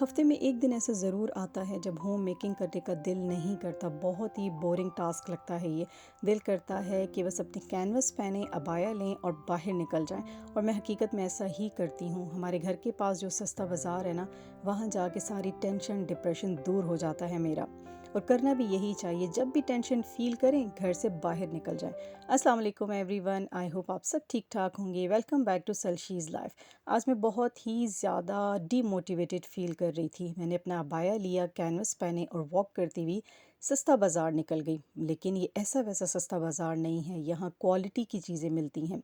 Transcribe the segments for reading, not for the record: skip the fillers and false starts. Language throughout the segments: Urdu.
ہفتے میں ایک دن ایسا ضرور آتا ہے جب ہوم میکنگ کرنے کا دل نہیں کرتا، بہت ہی بورنگ ٹاسک لگتا ہے یہ۔ دل کرتا ہے کہ بس اپنی کینوس پہنیں، عبایا لیں اور باہر نکل جائیں، اور میں حقیقت میں ایسا ہی کرتی ہوں۔ ہمارے گھر کے پاس جو سستا بازار ہے نا، وہاں جا کے ساری ٹینشن ڈپریشن دور ہو جاتا ہے میرا، اور کرنا بھی یہی چاہیے۔ جب بھی ٹینشن فیل کریں، گھر سے باہر نکل جائیں۔ السلام علیکم ایوری ون، آئی ہوپ آپ سب ٹھیک ٹھاک ہوں گے۔ ویلکم بیک ٹو سلشیز لائف۔ آج میں بہت ہی زیادہ ڈی موٹیویٹڈ فیل کر رہی تھی۔ میں نے اپنا عبایا لیا، کینوس پہنے اور واک کرتی ہوئی سستا بازار نکل گئی۔ لیکن یہ ایسا ویسا سستا بازار نہیں ہے، یہاں کوالٹی کی چیزیں ملتی ہیں۔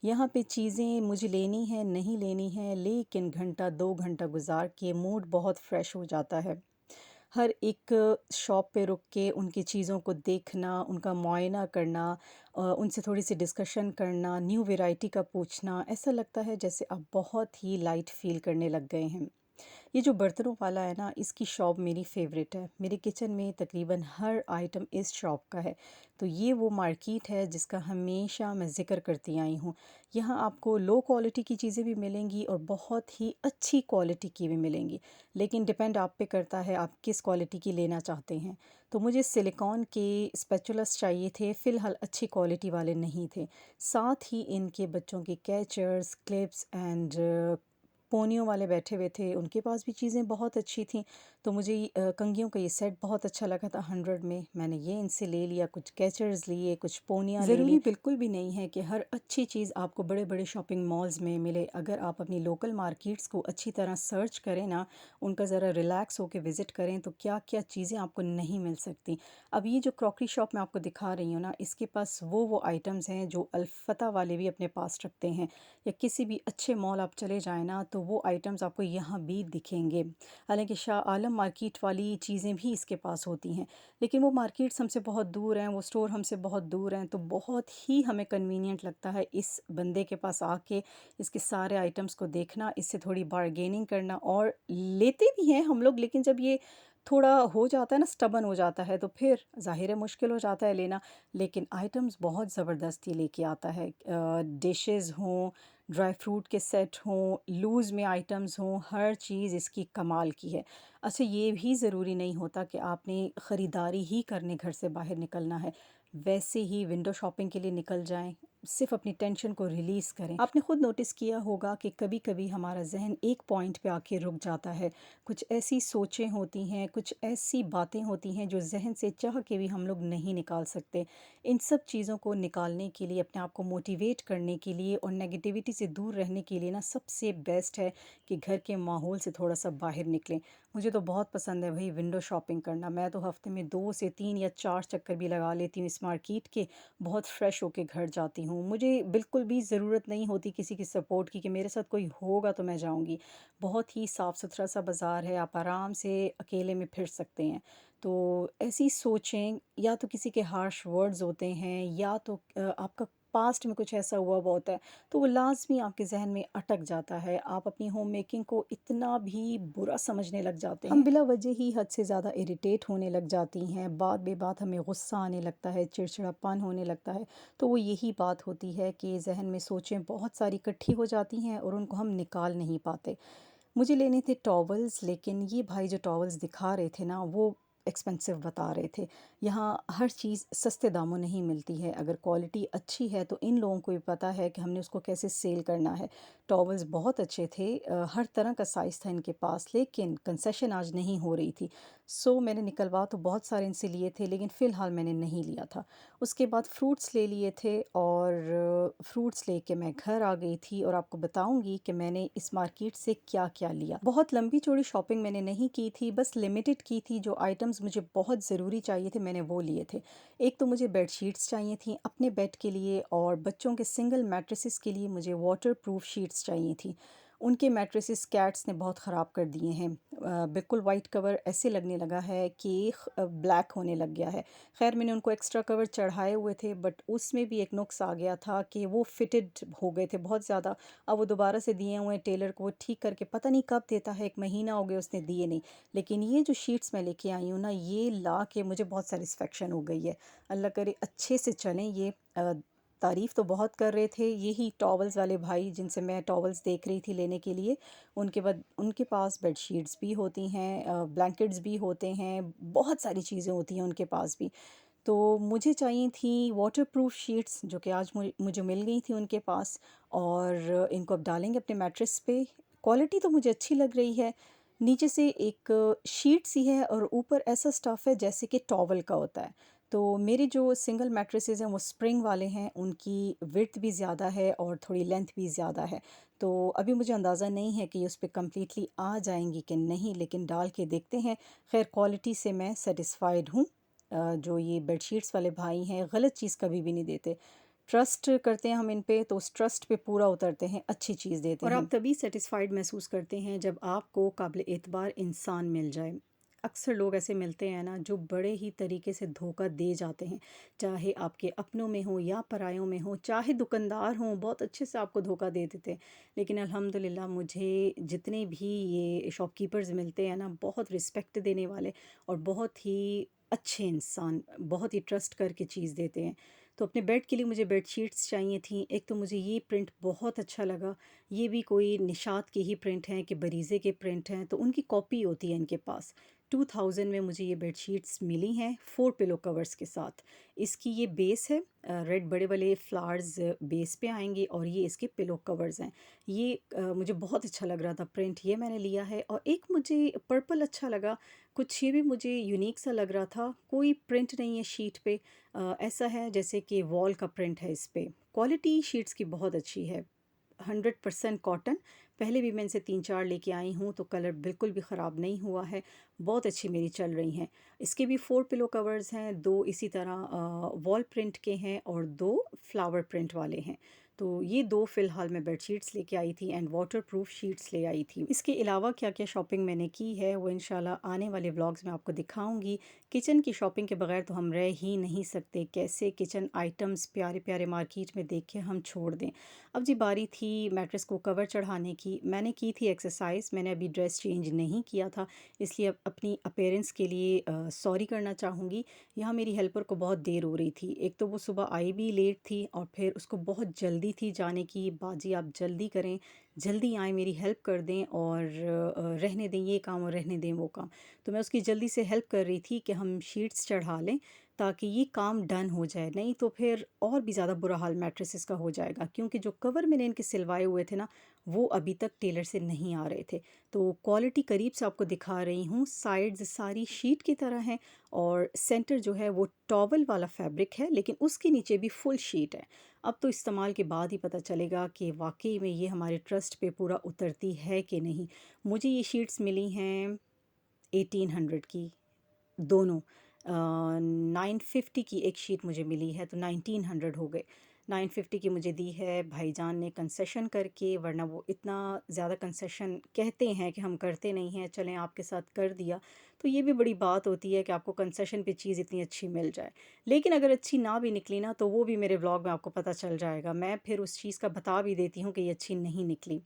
یہاں پہ چیزیں مجھے لینی ہیں، نہیں لینی ہیں، لیکن گھنٹہ 2 گھنٹہ گزار کے موڈ بہت فریش ہو جاتا ہے۔ ہر ایک شاپ پہ رک کے ان کی چیزوں کو دیکھنا، ان کا معائنہ کرنا، ان سے تھوڑی سی ڈسکشن کرنا، نیو ویرائٹی کا پوچھنا، ایسا لگتا ہے جیسے آپ بہت ہی لائٹ فیل کرنے لگ گئے ہیں۔ یہ جو برتنوں والا ہے نا، اس کی شاپ میری فیوریٹ ہے۔ میرے کچن میں تقریباً ہر آئٹم اس شاپ کا ہے۔ تو یہ وہ مارکیٹ ہے جس کا ہمیشہ میں ذکر کرتی آئی ہوں۔ یہاں آپ کو لو کوالٹی کی چیزیں بھی ملیں گی اور بہت ہی اچھی کوالٹی کی بھی ملیں گی، لیکن ڈپینڈ آپ پہ کرتا ہے آپ کس کوالٹی کی لینا چاہتے ہیں۔ تو مجھے سلیکون کے اسپیچولس چاہیے تھے، فی الحال اچھی کوالٹی والے نہیں تھے۔ ساتھ ہی ان کے بچوں کے کیچرز، کلپس اینڈ پونیوں والے بیٹھے ہوئے تھے، ان کے پاس بھی چیزیں بہت اچھی تھیں۔ تو مجھے کنگھیوں کا یہ سیٹ بہت اچھا لگا تھا 100 میں نے یہ ان سے لے لیا، کچھ کیچرز لیے، کچھ پونیاں لے لی۔ ضروری بالکل بھی نہیں ہے کہ ہر اچھی چیز آپ کو بڑے بڑے شاپنگ مالز میں ملے۔ اگر آپ اپنی لوکل مارکیٹس کو اچھی طرح سرچ کریں نا، ان کا ذرا ریلیکس ہو کے وزٹ کریں، تو کیا کیا چیزیں آپ کو نہیں مل سکتی۔ اب یہ جو کراکری شاپ میں آپ کو دکھا رہی ہوں نا، اس کے پاس وہ آئٹمز ہیں جو الفتح والے بھی اپنے پاس رکھتے ہیں، یا کسی بھی اچھے مال آپ چلے جائیں نا، تو وہ آئٹمز آپ کو یہاں بھی دکھیں گے۔ حالانکہ شاہ عالم مارکیٹ والی چیزیں بھی اس کے پاس ہوتی ہیں، لیکن وہ مارکیٹس ہم سے بہت دور ہیں، وہ سٹور ہم سے بہت دور ہیں، تو بہت ہی ہمیں کنوینئنٹ لگتا ہے اس بندے کے پاس آ کے اس کے سارے آئٹمز کو دیکھنا، اس سے تھوڑی بارگیننگ کرنا، اور لیتے بھی ہیں ہم لوگ، لیکن جب یہ تھوڑا ہو جاتا ہے نا، سٹبن ہو جاتا ہے، تو پھر ظاہر ہے مشکل ہو جاتا ہے لینا۔ لیکن آئٹمز بہت زبردست یہ لے کے آتا ہے، ڈشز ہوں، ڈرائی فروٹ کے سیٹ ہوں، لوز میں آئٹمز ہوں، ہر چیز اس کی کمال کی ہے۔ اچھا، یہ بھی ضروری نہیں ہوتا کہ آپ نے خریداری ہی کرنے گھر سے باہر نکلنا ہے، ویسے ہی ونڈو شاپنگ کے لیے نکل جائیں، صرف اپنی ٹینشن کو ریلیز کریں۔ آپ نے خود نوٹس کیا ہوگا کہ کبھی کبھی ہمارا ذہن ایک پوائنٹ پہ آ کے رک جاتا ہے، کچھ ایسی سوچیں ہوتی ہیں، کچھ ایسی باتیں ہوتی ہیں جو ذہن سے چاہ کے بھی ہم لوگ نہیں نکال سکتے۔ ان سب چیزوں کو نکالنے کے لیے، اپنے آپ کو موٹیویٹ کرنے کے لیے اور نیگیٹیوٹی سے دور رہنے کے لیے نا، سب سے بیسٹ ہے کہ گھر کے ماحول سے تھوڑا سا باہر نکلیں۔ مجھے تو بہت پسند ہے بھائی ونڈو شاپنگ کرنا۔ میں تو ہفتے میں 2 سے 3 یا 4 چکر بھی لگا لیتی ہوں اس مارکیٹ کے، بہت فریش ہو کے گھر جاتی ہوں۔ مجھے بالکل بھی ضرورت نہیں ہوتی کسی کی سپورٹ کی، کہ میرے ساتھ کوئی ہوگا تو میں جاؤں گی۔ بہت ہی صاف ستھرا سا بازار ہے، آپ آرام سے اکیلے میں پھر سکتے ہیں۔ تو ایسی سوچیں، یا تو کسی کے ہارش ورڈز ہوتے ہیں، یا تو آپ کا پاسٹ میں کچھ ایسا ہوا ہوتا ہے، تو وہ لازمی آپ کے ذہن میں اٹک جاتا ہے۔ آپ اپنی ہوم میکنگ کو اتنا بھی برا سمجھنے لگ جاتے ہیں، ہم بلا وجہ ہی حد سے زیادہ اریٹیٹ ہونے لگ جاتی ہیں، بات بے بات ہمیں غصہ آنے لگتا ہے، چڑچڑاپن ہونے لگتا ہے۔ تو وہ یہی بات ہوتی ہے کہ ذہن میں سوچیں بہت ساری اکٹھی ہو جاتی ہیں اور ان کو ہم نکال نہیں پاتے۔ مجھے لینے تھے ٹاولز، لیکن یہ بھائی جو ٹاولز دکھا رہے تھے نا، وہ ایکسپینسو بتا رہے تھے۔ یہاں ہر چیز سستے داموں نہیں ملتی ہے، اگر کوالٹی اچھی ہے تو ان لوگوں کو بھی پتہ ہے کہ ہم نے اس کو کیسے سیل کرنا ہے۔ ٹاولز بہت اچھے تھے، ہر طرح کا سائز تھا ان کے پاس، لیکن کنسیشن آج نہیں ہو رہی تھی، سو میں نے نکلوا تو بہت سارے ان سے لیے تھے، لیکن فی الحال میں نے نہیں لیا تھا۔ اس کے بعد فروٹس لے لیے تھے، اور فروٹس لے کے میں گھر آ گئی تھی، اور آپ کو بتاؤں گی کہ میں نے اس مارکیٹ سے کیا کیا لیا۔ بہت لمبی چوڑی شاپنگ میں نے نہیں کی تھی، بس لمیٹڈ کی تھی۔ جو آئٹمز مجھے بہت ضروری چاہیے تھے میں نے وہ لیے تھے۔ ایک تو مجھے بیڈ شیٹس چاہیے تھیں اپنے بیڈ کے لیے، اور بچوں کے سنگل میٹریسز کے لیے مجھے واٹر پروف شیٹس چاہیے تھیں۔ ان کے میٹریسز کیٹس نے بہت خراب کر دیے ہیں، بالکل وائٹ کور ایسے لگنے لگا ہے کہ بلیک ہونے لگ گیا ہے۔ خیر میں نے ان کو ایکسٹرا کور چڑھائے ہوئے تھے، بٹ اس میں بھی ایک نقص آ گیا تھا کہ وہ فٹڈ ہو گئے تھے بہت زیادہ۔ اب وہ دوبارہ سے دیے ہوئے ٹیلر کو، وہ ٹھیک کر کے پتہ نہیں کب دیتا ہے، 1 مہینہ ہو گیا اس نے دیے نہیں۔ لیکن یہ جو شیٹس میں لے کے آئی ہوں نا، یہ لا کے مجھے بہت سیٹسفیکشن ہو گئی ہے۔ اللہ کرے اچھے سے چلیں یہ، تعریف تو بہت کر رہے تھے یہی ٹاولز والے بھائی جن سے میں ٹاولز دیکھ رہی تھی لینے کے لیے. ان کے پاس بیڈ شیٹس بھی ہوتی ہیں، بلینکٹس بھی ہوتے ہیں، بہت ساری چیزیں ہوتی ہیں ان کے پاس بھی. تو مجھے چاہیے تھیں واٹر پروف شیٹس جو کہ آج مجھے مل گئی تھی ان کے پاس، اور ان کو اب ڈالیں گے اپنے میٹرس پہ. کوالٹی تو مجھے اچھی لگ رہی ہے. نیچے سے ایک شیٹ سی ہے اور اوپر ایسا سٹف ہے جیسے کہ ٹاول کا ہوتا ہے. تو میرے جو سنگل میٹریسز ہیں وہ اسپرنگ والے ہیں، ان کی وڈتھ بھی زیادہ ہے اور تھوڑی لینتھ بھی زیادہ ہے. تو ابھی مجھے اندازہ نہیں ہے کہ یہ اس پہ کمپلیٹلی آ جائیں گی کہ نہیں، لیکن ڈال کے دیکھتے ہیں. خیر کوالٹی سے میں سیٹسفائیڈ ہوں. جو یہ بیڈ شیٹس والے بھائی ہیں غلط چیز کبھی بھی نہیں دیتے. ٹرسٹ کرتے ہیں ہم ان پہ تو اس ٹرسٹ پہ پورا اترتے ہیں، اچھی چیز دیتے ہیں. اور آپ تبھی سیٹسفائیڈ محسوس کرتے ہیں جب آپ کو قابل اعتبار انسان مل جائے. اکثر لوگ ایسے ملتے ہیں نا جو بڑے ہی طریقے سے دھوکہ دے جاتے ہیں، چاہے آپ کے اپنوں میں ہوں یا پرایوں میں ہوں، چاہے دکاندار ہوں، بہت اچھے سے آپ کو دھوکہ دے دیتے ہیں. لیکن الحمدللہ مجھے جتنے بھی یہ شاپ کیپرز ملتے ہیں نا، بہت رسپیکٹ دینے والے اور بہت ہی اچھے انسان، بہت ہی ٹرسٹ کر کے چیز دیتے ہیں. تو اپنے بیڈ کے لیے مجھے بیڈ شیٹس چاہیے تھیں. ایک تو مجھے یہ پرنٹ بہت اچھا لگا، یہ بھی کوئی نشاط کے ہی پرنٹ ہیں کہ بریزے کے پرنٹ ہیں، تو ان کی کاپی ہوتی ہے ان کے پاس. 2000 میں مجھے یہ بیڈ شیٹس ملی ہیں 4 پلو کورز کے ساتھ. اس کی یہ بیس ہے، ریڈ بڑے بڑے فلاورز بیس پہ آئیں گے، اور یہ اس کے پلو کورز ہیں. یہ مجھے بہت اچھا لگ رہا تھا پرنٹ، یہ میں نے لیا ہے. اور ایک مجھے پرپل اچھا لگا، کچھ یہ بھی مجھے یونیک سا لگ رہا تھا. کوئی پرنٹ نہیں ہے شیٹ پہ، ایسا ہے جیسے کہ وال کا پرنٹ ہے اس پہ. کوالٹی شیٹس کی بہت اچھی ہے، 100% کاٹن. پہلے بھی میں ان سے 3-4 لے کے آئی ہوں تو کلر بالکل بھی خراب نہیں ہوا ہے، بہت اچھی میری چل رہی ہیں. اس کے بھی 4 پلو کورز ہیں، 2 اسی طرح وال پرنٹ کے ہیں اور 2 فلاور پرنٹ والے ہیں. تو یہ 2 فی الحال میں بیڈ شیٹس لے کے آئی تھی اینڈ واٹر پروف شیٹس لے آئی تھی. اس کے علاوہ کیا کیا شاپنگ میں نے کی ہے وہ انشاءاللہ آنے والے ولاگز میں آپ کو دکھاؤں گی. کچن کی شاپنگ کے بغیر تو ہم رہ ہی نہیں سکتے، کیسے کچن آئٹمز پیارے پیارے مارکیٹ میں دیکھ کے ہم چھوڑ دیں. اب جی باری تھی میٹرس کو کور چڑھانے کی. میں نے کی تھی ایکسرسائز، میں نے ابھی ڈریس چینج نہیں کیا تھا، اس لیے اپنی اپیرنس کے لیے سوری کرنا چاہوں گی. یہاں میری ہیلپر کو بہت دیر ہو رہی تھی، ایک تو وہ صبح آئی بھی لیٹ تھی اور پھر اس کو بہت جلدی تھی جانے کی. باجی آپ جلدی کریں، جلدی آئیں، میری ہیلپ کر دیں اور رہنے دیں یہ کام اور رہنے دیں وہ کام. تو میں اس کی جلدی سے ہیلپ کر رہی تھی کہ ہم شیٹس چڑھا لیں تاکہ یہ کام ڈن ہو جائے، نہیں تو پھر اور بھی زیادہ برا حال میٹریسز کا ہو جائے گا. کیونکہ جو کور میں نے ان کے سلوائے ہوئے تھے نا، وہ ابھی تک ٹیلر سے نہیں آ رہے تھے. تو کوالٹی قریب سے آپ کو دکھا رہی ہوں. سائڈز ساری شیٹ کی طرح ہیں اور سینٹر جو ہے وہ ٹاول والا فیبرک ہے، لیکن اس کے نیچے بھی فل شیٹ ہے. اب تو استعمال کے بعد ہی پتہ چلے گا کہ واقعی میں یہ ہمارے ٹرسٹ پہ پورا اترتی ہے کہ نہیں. مجھے یہ شیٹس ملی ہیں 1800 کی دونوں. 950 کی ایک شیٹ مجھے ملی ہے تو 1900 ہو گئے. 950 کی مجھے دی ہے بھائی جان نے کنسیشن کر کے، ورنہ وہ اتنا زیادہ کنسیشن کہتے ہیں کہ ہم کرتے نہیں ہیں، چلیں آپ کے ساتھ کر دیا. تو یہ بھی بڑی بات ہوتی ہے کہ آپ کو کنسیشن پہ چیز اتنی اچھی مل جائے. لیکن اگر اچھی نہ بھی نکلی نا تو وہ بھی میرے ولاگ میں آپ کو پتہ چل جائے گا. میں پھر اس چیز کا بتا بھی دیتی ہوں کہ یہ اچھی نہیں نکلی.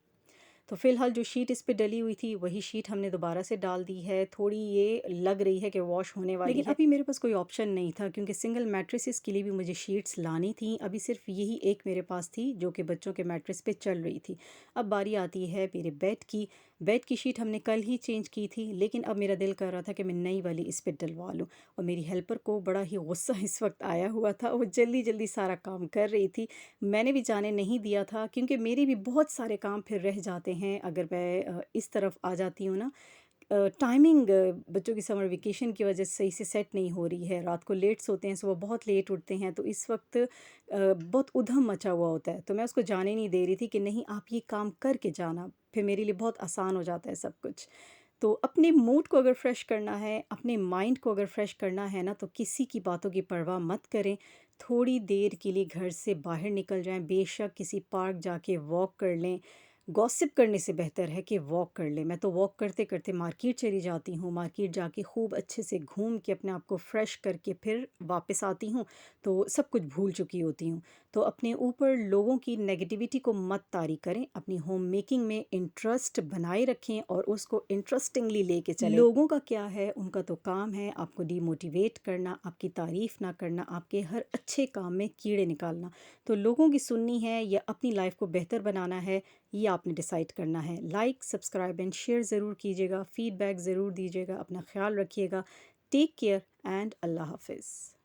تو فی الحال جو شیٹ اس پہ ڈلی ہوئی تھی وہی شیٹ ہم نے دوبارہ سے ڈال دی ہے. تھوڑی یہ لگ رہی ہے کہ واش ہونے والی ہے، لیکن ابھی میرے پاس کوئی آپشن نہیں تھا کیونکہ سنگل میٹریسز کے لیے بھی مجھے شیٹس لانی تھیں. ابھی صرف یہی ایک میرے پاس تھی جو کہ بچوں کے میٹریس پہ چل رہی تھی. اب باری آتی ہے میرے بیڈ کی. بیڈ کی شیٹ ہم نے کل ہی چینج کی تھی، لیکن اب میرا دل کر رہا تھا کہ میں نئی والی اس پہ ڈلوا لوں. اور میری ہیلپر کو بڑا ہی غصہ اس وقت آیا ہوا تھا، وہ جلدی جلدی سارا کام کر رہی تھی. میں نے بھی جانے نہیں دیا تھا کیونکہ میرے بھی بہت سارے کام پھر رہ جاتے ہیں اگر میں اس طرف آ جاتی ہوں نا. ٹائمنگ بچوں کی سمر ویکیشن کی وجہ سے صحیح سے سیٹ نہیں ہو رہی ہے. رات کو لیٹ سوتے ہیں، صبح بہت لیٹ اٹھتے ہیں، تو اس وقت بہت ادھم مچا ہوا ہوتا ہے. تو میں اس کو جانے نہیں دے رہی تھی کہ نہیں آپ یہ کام کر کے جانا، پھر میرے لیے بہت آسان ہو جاتا ہے سب کچھ. تو اپنے موڈ کو اگر فریش کرنا ہے، اپنے مائنڈ کو اگر فریش کرنا ہے نا، تو کسی کی باتوں کی پرواہ مت کریں. تھوڑی دیر کے لیے گھر سے باہر نکل جائیں، بے شک کسی پارک جا کے واک کر لیں. گوسپ کرنے سے بہتر ہے کہ واک کر لیں. میں تو واک کرتے کرتے مارکیٹ چلی جاتی ہوں، مارکیٹ جا کے خوب اچھے سے گھوم کے اپنے آپ کو فریش کر کے پھر واپس آتی ہوں تو سب کچھ بھول چکی ہوتی ہوں. تو اپنے اوپر لوگوں کی نیگیٹیوٹی کو مت طاری کریں، اپنی ہوم میکنگ میں انٹرسٹ بنائے رکھیں اور اس کو انٹرسٹنگلی لے کے چلیں۔ لوگوں کا کیا ہے، ان کا تو کام ہے آپ کو ڈی موٹیویٹ کرنا، آپ کی تعریف نہ کرنا، آپ کے ہر اچھے کام میں کیڑے نکالنا۔ تو لوگوں کی سننی ہے یا اپنی لائف کو بہتر بنانا ہے، یہ آپ نے ڈیسائیڈ کرنا ہے۔ لائک، سبسکرائب اینڈ شیئر ضرور کیجیے گا، فیڈ بیک ضرور دیجیے گا، اپنا خیال رکھیے گا۔ ٹیک کیئر اینڈ اللہ حافظ۔